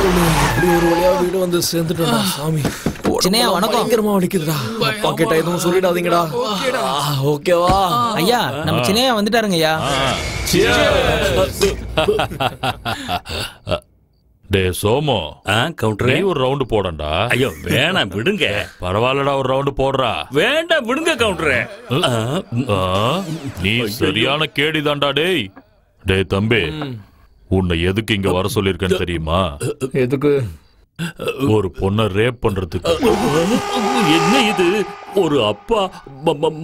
இப்படி ஒரு வழியா வீடு வந்து சேர்ந்துட்டா சாமி. சின்னையா வணக்கம். பயங்கரமா வலிக்குதுடா. அப்பா கிட்ட எதுவும் சொல்லிடாதீங்கடா. ஓகேவா ஐயா? நம்ம சின்னையா வந்துட்டாருங்க ஐயா. டே சோமோ, கவுண்டரே ஒரு ரவுண்டு போடண்டா. ஐயோ வேணாம் விடுங்க. பரவாயில்லடா, ஒரு ரவுண்டு போடுறா. வேண்டாம் விடுங்க கவுண்டரே. நீ சரியான கேடிதான்டா டேய். டேய் தம்பி, உன்னை எதுக்கு இங்க வர சொல்லிருக்கேன்னு தெரியுமா? எதுக்கு? ஒரு பொண்ணை ரேப் பண்றதுக்கு. என்ன இது? ஒரு அப்பா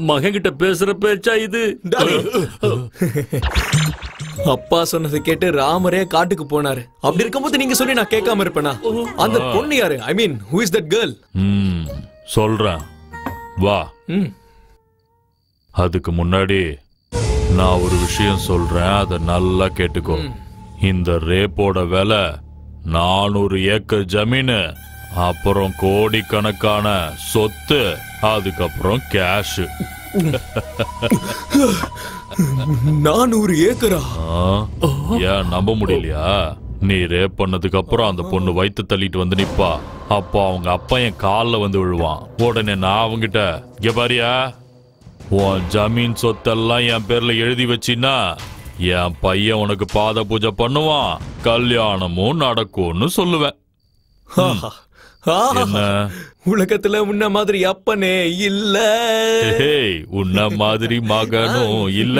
மகன் கிட்ட பேசுற பேச்சா இது? அப்பா சொன்னதை கேட்டு ராமரே காட்டுக்கு போனாரு. அப்படி இருக்கும்போது நீங்க சொல்லி நான் கேட்காம இருப்பேனா? அந்த பொண்ணு யாரு? ஐ மீன் who is that girl? சொல்றேன் வா. அதுக்கு முன்னாடி நான் ஒரு விஷயம் சொல்றேன், அதை நல்லா கேட்டுக்கோ. இந்த ரேப்போட விலை 400 ஏக்கர் ஜமீனு, அப்புறம் கோடிக்கணக்கான சொத்து, அதுக்கப்புறம் கேஷ். 400 ஏக்கரா? ஏன் நம்ப முடியலையா? நீ ரேப் பண்ணதுக்கு அப்புறம் அந்த பொண்ணு வயிற்று தள்ளிட்டு வந்து நிப்பா. அப்போ அவங்க அப்பா என் காலில் வந்து விழுவான். உடனே நான் அவங்கிட்ட, இங்க பாரியா, உன் ஜமீன் சொத்தெல்லாம் என் பேர்ல எழுதி வச்சின்னா என் பையன் உனக்கு பாத பூஜை பண்ணுவான், கல்யாணமும் நடக்கும்னு சொல்லுவேன். உலகத்துல உன்ன மாதிரி அப்பனே இல்ல, உன்ன மாதிரி மகனும் இல்ல,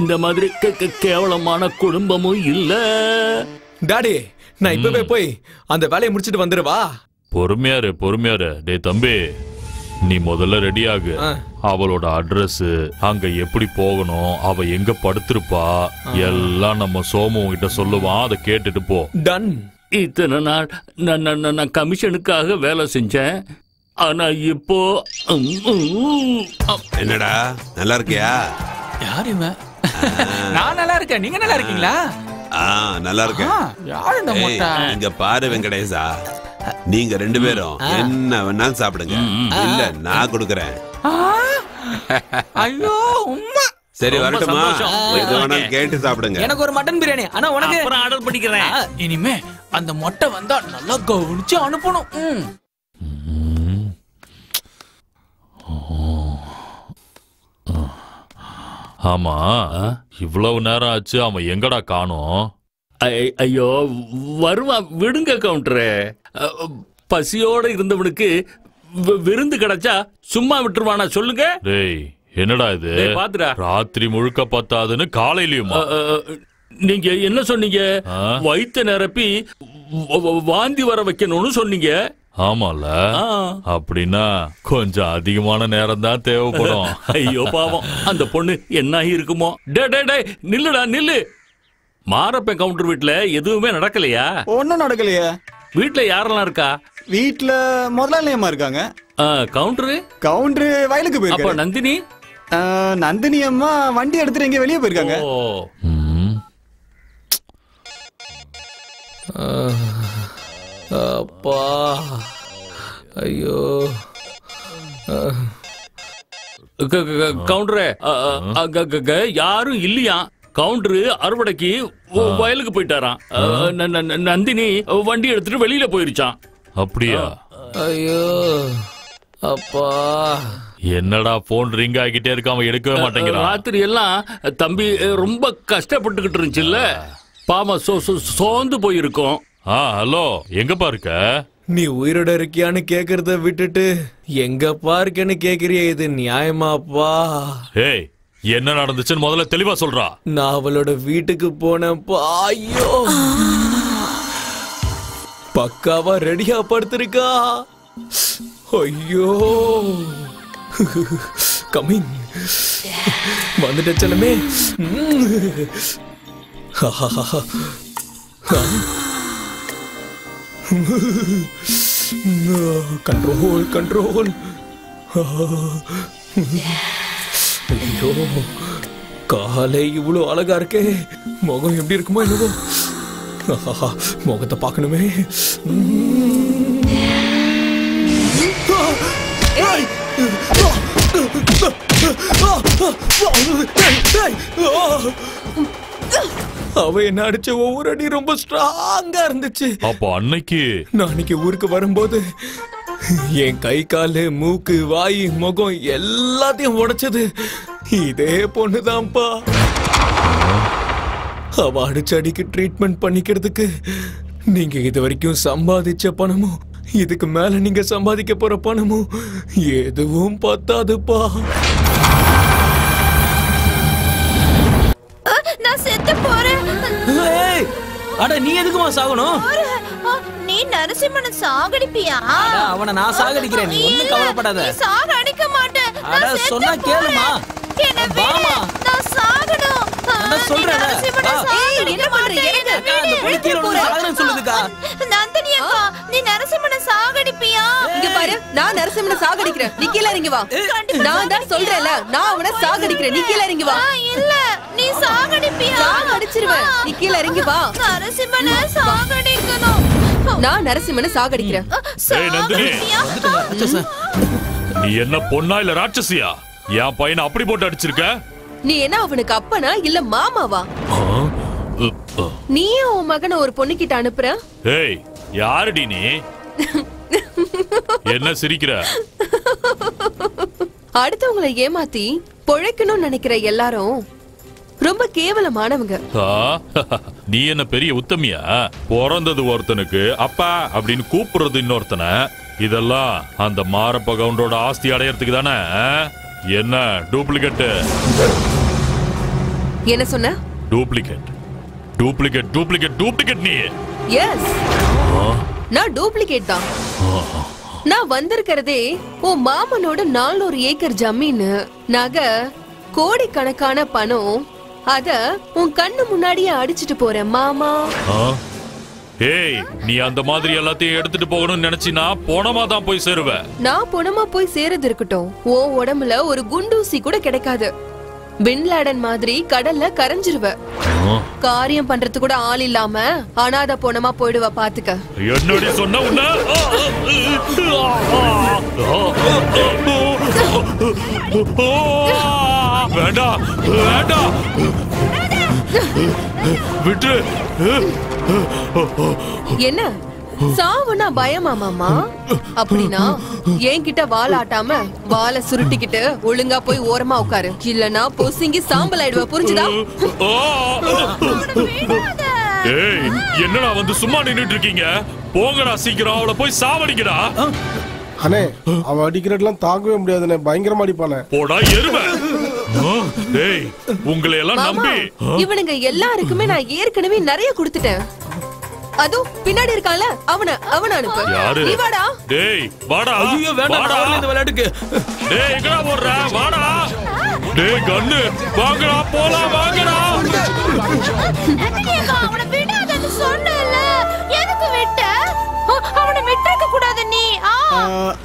இந்த மாதிரி கேவலமான குடும்பமும் இல்ல. டாடி, நான் இப்பவே போய் அந்த வேலையை முடிச்சிட்டு வந்துருவா. பொறுமையாரு. டே தம்பி, நீ முதல்ல ரெடி ஆகு. அவளோட அட்ரஸ், அங்க எப்படி போகணும், அவ எங்க படுத்திருப்பா, எல்லாம் நம்ம சோமு கிட்ட சொல்லுவான். அதை கேட்டுட்டு போ. டன். இத்தனை நாள் நான் கமிஷனுக்காக வேலை செஞ்சேன். ஆனா இப்போ என்னடா நல்லா இருக்கியா? யார் இவன்? நான் நல்லா இருக்கேன். நீங்க நல்லா இருக்கீங்களா? நல்லா இருக்கேன். யார் இந்த மொட்டை? இங்க பாரு வெங்கடேசா, நீங்க 2 பேரும் என்ன வேணாலும் சாப்பிடுங்க, இல்ல நான் கொடுக்கறேன். ஐயோ உம்மா. சரி வரட்டுமா? எது வேணாலும் கேட்டு சாப்பிடுங்க. எனக்கு ஒரு மட்டன் பிரியாணி. ஆனா உனக்கு அப்புறம் ஆர்டர் பண்ணிக்கிறேன். இனிமே அந்த மொட்டை வந்தா நல்லா கவனிச்சு அனுப்பணும். ஆமா, இவ்வளவு நேரம் ஆச்சு, அவன் எங்கடா காணோம்? ஐயோ வருவான், விடுங்க கவுண்டரே. பசியோட இருந்தவனுக்கு விருந்து கிடைச்சா சும்மா விட்டுருவானா சொல்லுங்க? டேய் என்னடா இது? பாத்துடா, ராத்திரி முழுக்க பத்தாதுன்னு காலையிலயுமா? நீங்க என்ன சொன்னீங்க? வயிற்று நிரப்பி வாந்தி வர வைக்கணும்னு சொன்னீங்க. ஆமால, அப்படின்னா கொஞ்சம் அதிகமான நேரம் தான் தேவைப்படும். ஐயோ பாவம், அந்த பொண்ணு என்ன இருக்குமோ? டே நில்லுடா நில்லு. மாரப்பன் கவுண்டர் வீட்டுல எதுவுமே நடக்கலையா? ஒன்னும் நடக்கலையா? வீட்டுல யாரெல்லாம் இருக்கா? வீட்டுல முதலாளியம்மா இருக்காங்க. கவுண்டரு வயலுக்கு போயிருக்காங்க. அப்ப நந்தினி? நந்தினி அம்மா வண்டி எடுத்துட்டு எங்க வெளியே போயிருக்காங்க. அப்பா ஐயோ. கவுண்டரே, யாரும் இல்லையா? கவுண்டரு அறுவடைக்கு வயலுக்கு போயிட்டாராம். நந்தினி வண்டி எடுத்துட்டு வெளியில போயிருச்சான். அப்படியா? ஐயோ அப்பா. என்னடா போன் ரிங் ஆகிட்டே இருக்க, அவன் எடுக்கவே மாட்டேங்கிறான். ராத்திரி எல்லாம் தம்பி ரொம்ப கஷ்டப்பட்டுக்கிட்டு இருந்துச்சுல்ல, பாவம் சோர்ந்து போயிருக்கோம். ஹலோ, எங்கப்பா இருக்க? நீ உயிரோட இருக்கியான்னு கேக்குறத விட்டுட்டு எங்கப்பா இருக்கேன்னு கேக்குறிய, இது நியாயமாப்பா? ஏய், என்ன நடந்துச்சுன்னு முதல்ல தெளிவா சொல்றா. நான் அவளோட வீட்டுக்கு போனப்பா. ஐயோ, பக்காவா ரெடியா படுத்திருக்கா. ஐயோ, கமிங் வந்துட்ட செல்லமே. Control control. ஐயோ, காலை இவ்வளவு அழகா இருக்கே, முகம் எப்படி இருக்குமோ என்னவோ. முகத்தை பார்க்கணுமே. அவ என்ன அடிச்ச ஒவ்வொரு அடி ரொம்ப ஸ்ட்ராங்கா இருந்துச்சு. அப்போ அன்னைக்கு நான் அன்னைக்கு ஊருக்கு வரும்போது என் கை காலு மூக்கு வாய் முகம் எல்லாத்தையும் உடைச்சது இதே பொண்ணுதான்ப்பா. அவ அடிச்ச அடிக்கு ட்ரீட்மெண்ட் பண்ணிக்கிறதுக்கு நீங்க இது வரைக்கும் சம்பாதிச்ச பணமும் இதுக்கு மேல நீங்க சம்பாதிக்க போற பணமும் எதுவும் பத்தாதுப்பா. நான் செத்து போறேன். அட நீ எதுக்குமா சாகணும்? நீ நரசிம்மனை சாகடிப்பியா? அவனை நான் சாகடிக்கிறேன், நீ ஒண்ணும் கவலைப்படாத. நீ சாகடிக்க மாட்டே. அட சொன்னா கேளுமா. என்ன விடு, நான் சாகணும். நான் சொல்றேன். என்ன பண்றீங்க? அந்த பொண்ணு கீழ விழுந்து சாகணும்னு சொல்லுதுக்கா. நந்தினி அக்கா, நீ நரசிம்மனை சாகடிப்பியா? இங்க பாரு, நான் நரசிம்மனை சாகடிக்கிறேன், நீ கீழ இறங்கி வா. நான் தான் சொல்றேன்ல, நான் அவனை சாகடிக்கிறேன், நீ கீழ இறங்கி வா. இல்ல, நீ சாகடிப்பியா? சாகடிச்சிருவேன், நீ கீழ இறங்கி வா. நரசிம்மனை சாகடிக்கணும். நான் நரசிம்மனை சாகடிக்கிறேன். ஏய் நந்தினி, நீ என்ன பொண்ணா இல்ல ராட்சசியா? என் பையனை அப்படி போட்டு அடிச்சிருக்க? நீ என்ன அவனுக்கு அப்பனா இல்ல மாமாவா? நீ உன் மகனை ஒரு பொண்ணு கிட்ட அனுப்புற? ஏய் யாருடி நீ? என்ன சிரிக்கிற? அடுத்தவங்களை ஏமாத்தி பொழைக்கணும்னு நினைக்கிற எல்லாரும் ரொம்ப கேவலமானவங்க. நீ என்ன பெரிய உத்தமியா? பிறந்தது ஒருத்தனுக்கு அப்பா அப்படின்னு கூப்பிடுறது இன்னொருத்தனை. இதெல்லாம் அந்த மாரப்ப கவுண்டரோட ஆஸ்தி அடையறதுக்கு தானே? என்ன டூப்ளிகேட்? என்ன சொன்ன? டூப்ளிகேட் டூப்ளிகேட் டூப்ளிகேட் டூப்ளிகேட் நீ? எஸ், நான் டூப்ளிகேட் தான். நான் வந்திருக்கிறதே உன் மாமனோட 400 ஏக்கர் ஜமீன், நகை, கோடிக்கணக்கான பணம், அத உன் கண்ணு முன்னாடியே அடிச்சிட்டு போறேன் மாமா. ஏய், நீ அந்த மாதிரி எல்லாத்தையும் எடுத்துட்டு போகணும்னு நினைச்சினா போனமா தான் போய் சேருவ. நான் போனமா போய் சேரது இருக்கட்டும், ஓ உடம்புல ஒரு குண்டூசி கூட கிடைக்காது. பின்லாடன் மாதிரி கடல்ல கரைஞ்சிருவ. காரியம் பண்றது கூட ஆள் இல்லாம அனாதை போனமா போயிடுவ பாத்துக்க. என்னடி சொன்ன உன்ன? வேண்டாம் வேண்டாம் விட்டு. என்ன சாவுனா பயமா மாமா? அப்படின்னா என்கிட்ட வால் ஆட்டாம வாலை சுருட்டிக்கிட்டு ஒழுங்கா போய் ஓரமா உட்காரு, இல்லனா பொசுங்கி சாம்பல் ஆயிடுவ, புரிஞ்சுதா? ஏய், என்னடா வந்து சும்மா நின்னுட்டு இருக்கீங்க? போங்கடா சீக்கிரம், அவளை போய் சாவடிங்கடா. அண்ணே, அவன் அடிக்கிறதெல்லாம் தாங்கவே முடியாதுண்ணே, பயங்கரமா அடிப்பானே. போடா எருமை. ஏய், உங்களை எல்லாம் நம்பி இவனுங்க எல்லாருக்குமே நான் ஏற்கனவே நிறைய கொடுத்துட்டேன். அதோ பின்னாடி இருக்கான்ல, அவன அனுப்பு. யாரு? நீ வாடா. டேய் வாடா. ஐயோ வேண்டாம், நான் வரல இந்த விளையாட்டுக்கு. டேய் எங்கடா போற? வாடா. டேய் கண்ணு வாங்கடா, போலாம் வாங்கடா. நந்தினி அக்கா, அவனை விடாதன்னு சொன்னேன்ல, எதுக்கு விட்ட? அவனை விட்டுக்க கூடாது நீ.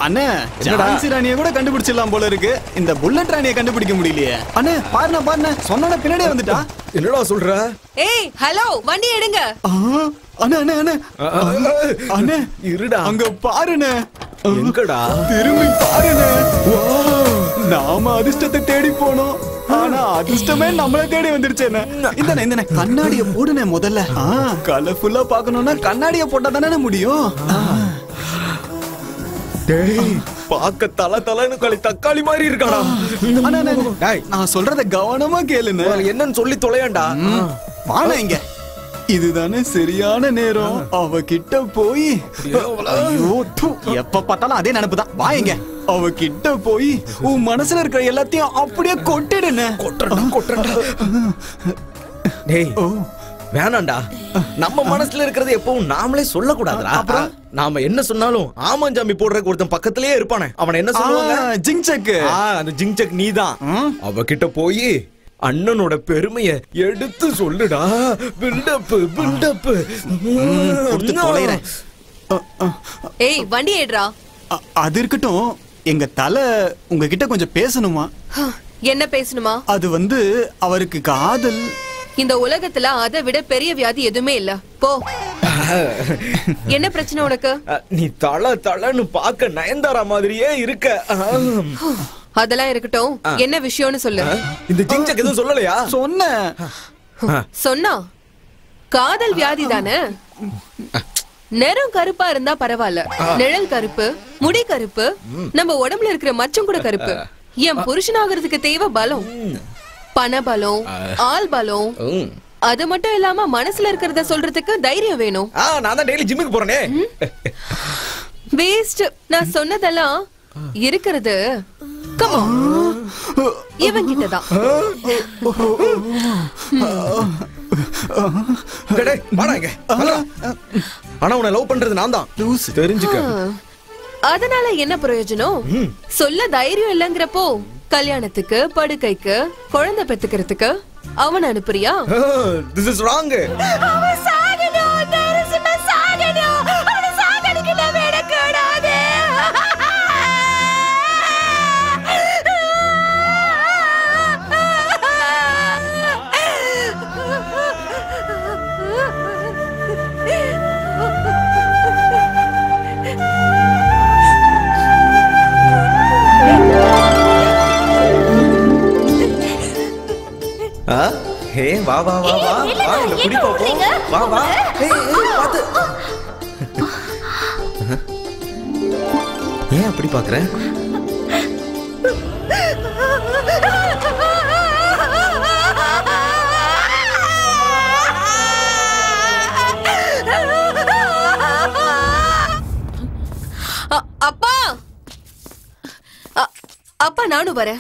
அண்ணே, ஜான்சி ராணியை கூட கண்டுபிடிச்சிடலாம் போல இருக்கு, இந்த புல்லட் ராணியை கண்டுபிடிக்க முடியலையே. அண்ணே பாருண்ணா, சொன்ன பின்னாடியே வந்துட்டா. என்னடா சொல்ற? ஏய் ஹலோ, வண்டி எடுங்க. அண்ணே அண்ணே அண்ணே அண்ணே, இருடா. அங்க பாருண்ணே. எங்கடா? திரும்பி பாருண்ணே. நாம அதிர்ஷ்டத்தை தேடி போனோம், ஆனா அதிர்ஷ்டமே நம்மள தேடி வந்துருச்சேண்ணே. இந்த கண்ணாடிய போடுனே முதல்ல. கலர்ஃபுல்லா பாக்கணும்னா கண்ணாடிய போட்டா தானே முடியும். டேய், பாக்க தலன்னு தக்காளி மாதிரி இருக்காடா. நான் சொல்றத கவனமா கேளுங்க. என்னன்னு சொல்லி தொலையாண்டா. வாண இங்க, இதுதானே சரியான நேரம். அவ கிட்ட போய், ஐயோ தூ, எப்ப பார்த்தாலும் அதே நினைப்புதான். வாங்க, அவ கிட்ட போய் உன் மனசுல இருக்கிற எல்லாத்தையும் அப்படியே கொட்டிடுன. கொட்டுறா. டேய் வேணாண்டா, நம்ம மனசுல இருக்கிறது எப்பவும் நாமளே சொல்ல கூடாதுடா. நாம என்ன சொன்னாலும் ஆமாஞ்சாமி போடுறதுக்கு ஒருத்தன் பக்கத்திலேயே இருப்பானே, அவனை என்ன சொல்லுவாங்க? ஜிங்சக். அந்த ஜிங்சக் நீதான். அவகிட்ட போய் அண்ணனோட பெருமைய எடுத்து சொல்லுடா. பில்டப் ஏய் வண்டி ஏடுறா. அது இருக்கட்டும், எங்க தலை உங்ககிட்ட கொஞ்சம் பேசணுமா? என்ன பேசணுமா? அது வந்து அவருக்கு காதல். இந்த உலகத்துல அதை விட பெரிய வியாதி எதுவுமே இல்ல, போ. என்ன பிரச்சனை உனக்கு? நீ தலன்னு பாக்க நயன்தாரா மாதிரியே இருக்க. அதெல்லாம் இருக்கட்டும், என்ன விஷயம்னு சொல்லு. இந்த ஜிங்சக் எதுவும் சொல்லலையா? சொன்ன. சொன்னா காதல் வியாதி தானே. நிறம் கருப்பா இருந்தா பரவாயில்ல, நிழல் கருப்பு, முடி கருப்பு, நம்ம உடம்புல இருக்கிற மச்சம் கூட கருப்பு. என் புருஷனாகிறதுக்கு தேவை பலம், பண பலம், ஆள் பலம். அது மட்டும் இல்லாம மனசுல இருக்கிறத சொல்றதுக்கு தைரியம் வேணும். நான் தான் டெய்லி ஜிம்முக்கு போறேனே. வேஸ்ட். நான் சொன்னதெல்லாம் இருக்கிறது இவன் கிட்டதான். ஆனா உன்னை லவ் பண்றது நான் தான் தெரிஞ்சுக்க. அதனால என்ன பிரயோஜனம்? சொல்ல தைரியம் இல்லங்கிறப்போ கல்யாணத்துக்கு, படுக்கைக்கு, குழந்தை பெத்துக்கிறதுக்கு அவன் அனுப்புறியா? This is wrong. அவன் சாகணும், நரசிம்ம சாகணும். அவனை சாகடிக்க நான் விடக்கூடாது. ஹே வா வா வா வா வா இந்த குடி பாப்போம். வா வா. பாத்து. ஏன் அப்படி பாக்குற? அப்பா அப்பா நானும் வரேன்.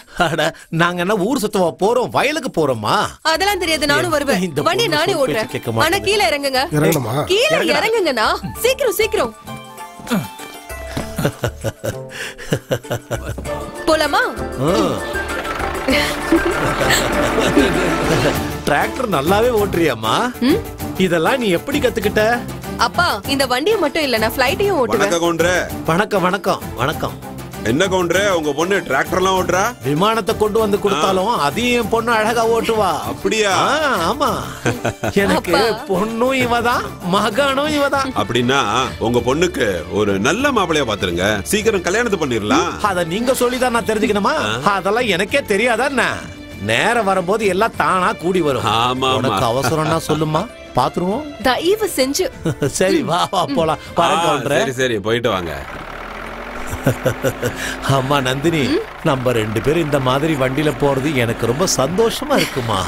நாங்க என்ன ஊர் சுத்தவா போறோம், வயலுக்கு போறோமா? அதெல்லாம் தெரியாது, நானும் வருவேன். வண்டி நானே ஓட்டுறேன். ஆனா கீழே இறங்குங்க, கீழே இறங்குங்கண்ணா. சீக்கிரம் சீக்கிரம் போலாமா? டிராக்டர் நல்லாவே ஓட்டுறியாமா? இதெல்லாம் நீ எப்படி கத்துக்கிட்ட? அப்பா இந்த வண்டியை மட்டும் இல்ல, நான் ஃளைட்டையும் ஓட்டுவேன். வணக்கம் வணக்கம் வணக்கம். என்ன கவுண்டரே, உங்க பொண்ணு டிராக்டர்லாம் ஓட்டுறா? விமானத்தை கொண்டு வந்து கொடுத்தாலும் அதையும் என் பொண்ணு அழகா ஓட்டுவா. அப்படியா? ஆமா. எனக்கு பொண்ணும் இவதான், மகனும் இவதான். அப்படின்னா உங்க பொண்ணுக்கு ஒரு நல்ல மாப்பிளைய பாத்துருங்க, சீக்கிரம் கல்யாணத்தை பண்ணிடலாம். அத நீங்க சொல்லிதான் நான் தெரிஞ்சுக்கணுமா? அதெல்லாம் எனக்கே தெரியாதா என்ன? நேரம் வரும்போது எல்லாம் தானா கூடி வரும். ஆமா, உனக்கு அவசரம்னா சொல்லுமா, பாத்துருவோம். தயவு செஞ்சு. சரி வா வா போலாம். சரி சரி போயிட்டு வாங்க. அம்மா நந்தினி, நம்ம 2 பேரும் இந்த மாதிரி வண்டியில போறது எனக்கு ரொம்ப சந்தோஷமா இருக்குமா?